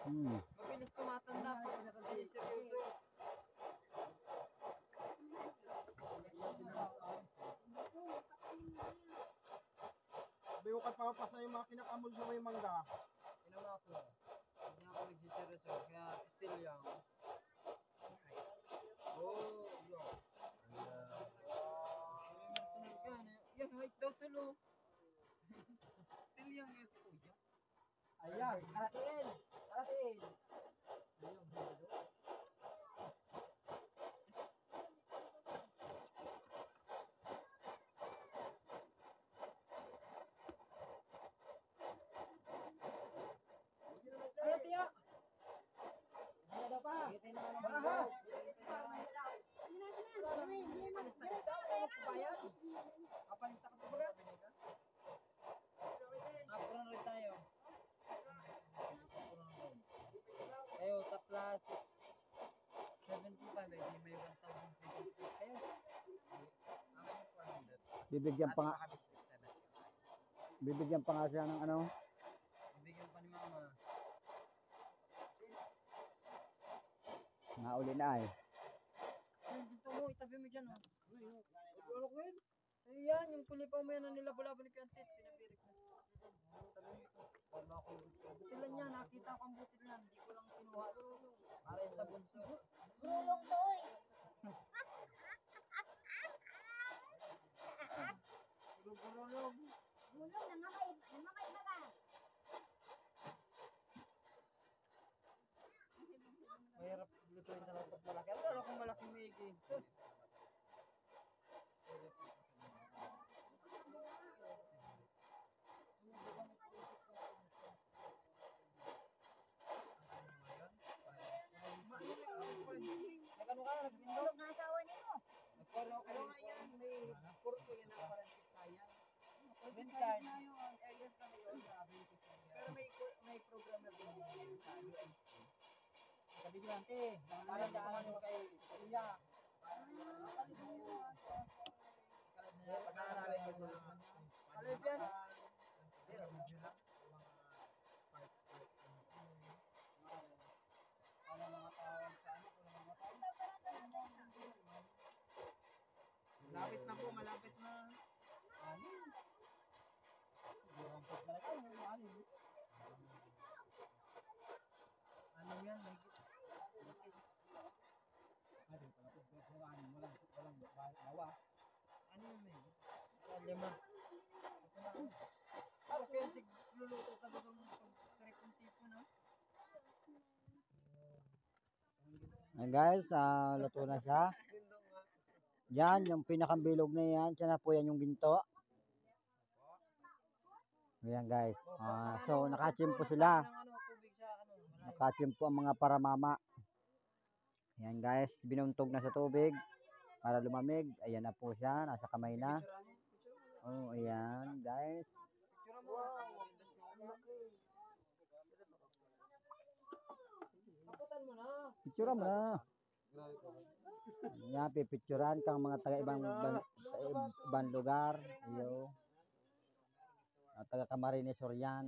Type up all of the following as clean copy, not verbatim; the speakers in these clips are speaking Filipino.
Mabilis tumatanda pag hindi seryoso. Bayo ka papasa yung mga kinakamol sa may mangga. Inom ako. Hindi ako nagsiseryoso. Kaya still young. Oh, yo. Personal ka. Yeah, height daw tulo. Still young yan si Kuya. Ayan. Karatiin. Karatiin. Ayo, Tia. Ada pa. Baraha. Kapalista ka pa ba? Napunan rin tayo. Kayo, tapla 675. Hindi may 1,000. Kayo. Bibigyan pa nga siya ng ano. Bibigyan pa ni Mama. Nauli na eh. Dito mo, itabi mo dyan, oh. Ano ko yun? Ayan, yung pulipaw mo yan na nilabo-labo ni Piantit. Pinapirik na. Tabi mo ito. Wala ko. Butilan niya, nakita ko ang butil niyan. Hindi ko lang kinuha. Para yung sa bunso. Gulong doy. Gugurulog. Gulong, nangamay baga. Mahirap lutuin talaga pag malaki. Ano kung malaking maigi? Nagano ka? Gulong na asawa nito. Nagkwaro ka. Ano nga yan? May kurso yan ang forensic science. Minsan. Pero may program na din yan sa UNC. Kabigilante. Parang daan mo kay Kuya. Pag-aaralin ko doon. Ano yan? Ano mga tawag sa ano? Malapit na po, malapit na. Ano? Burampot na rin. Ano yan? Ano yun may? Lima. Ano kaya luluto talaga ng pag-correct ng tipo na? Ayan guys, luto na siya. Yan, yung pinakabilog na yan. Siya na po yan yung ginto. Ayan guys. So, nakachimpo sila. Nakachimpo ang mga paramama. Ayan guys, binuntog na sa tubig para lumamig. Ayan na po siya, nasa kamay na. Oh, ayan guys. Picturean mo na. Yan, pipicturean kang mga taga ibang lugar. Iyo. Taga Camarines Sorian.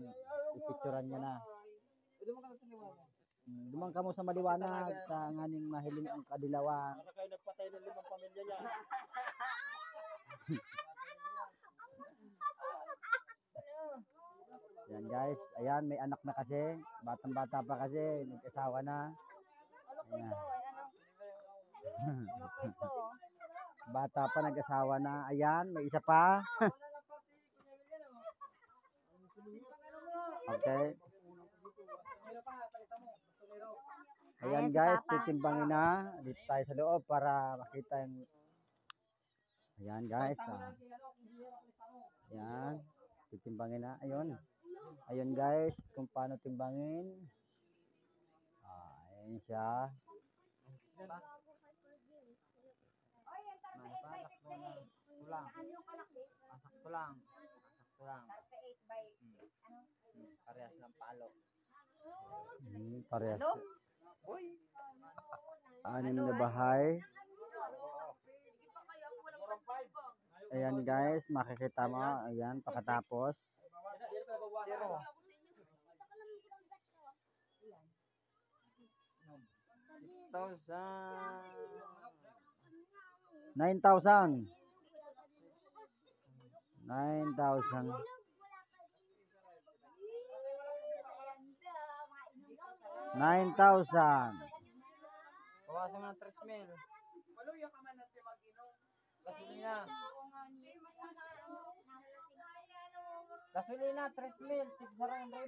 Pipicturean nyo na. Dumang kamo sa maliwanag, nganing mahiling ang kadilawan. Para kayo nagpatay ng 5 pamilya niya. Yan guys, ayan may anak na kasi, batang-bata pa kasi, nag-asawa na. Ano po ito? Ano po ito? Bata pa, nag-asawa na. Ayan, may isa pa. Okay. Ayan guys, titimbangin na. Dito tayo sa loob para makita yung... Ayan guys. Ayan, titimbangin na. Ayun. Ayun guys, kung paano timbangin. Ayan siya. Oy, yung 38 by 58. Saan yung kalaki? Pasakto lang. Pasakto lang. 38 by ano? Parehas ng palo. Parehas. Boy. 6 na bahay. Ayan guys, makikita mo. Ayan, pagkatapos. 9,000. 9,000. 9,000. Bawasan mo ng 3,000. Maluya ka man natin mag-inom. Gasolina. Gasolina, 3,000. Tigsa rin 1,000.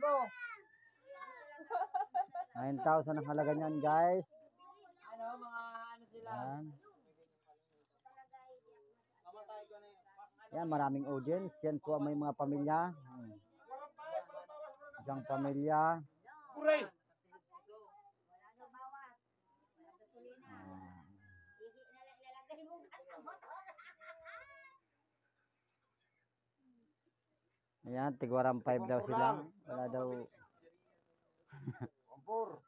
9,000 ang halaga niyan, guys. Ano, mga ano sila? Yan. Yan, maraming audience. Yan po ang may mga pamilya. Isang pamilya. Kuray! Wala na bawas. Wala gasolina. Ihi na lang ilalagay mo sa motor. Ayan, tigwarang 5 daw sila. Wala daw. Ampur.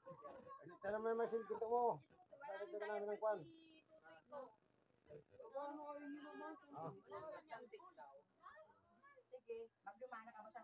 Tala mo yung masin dito mo. Bakit ka namin ng kwan? Sige, magdumana ka ba sa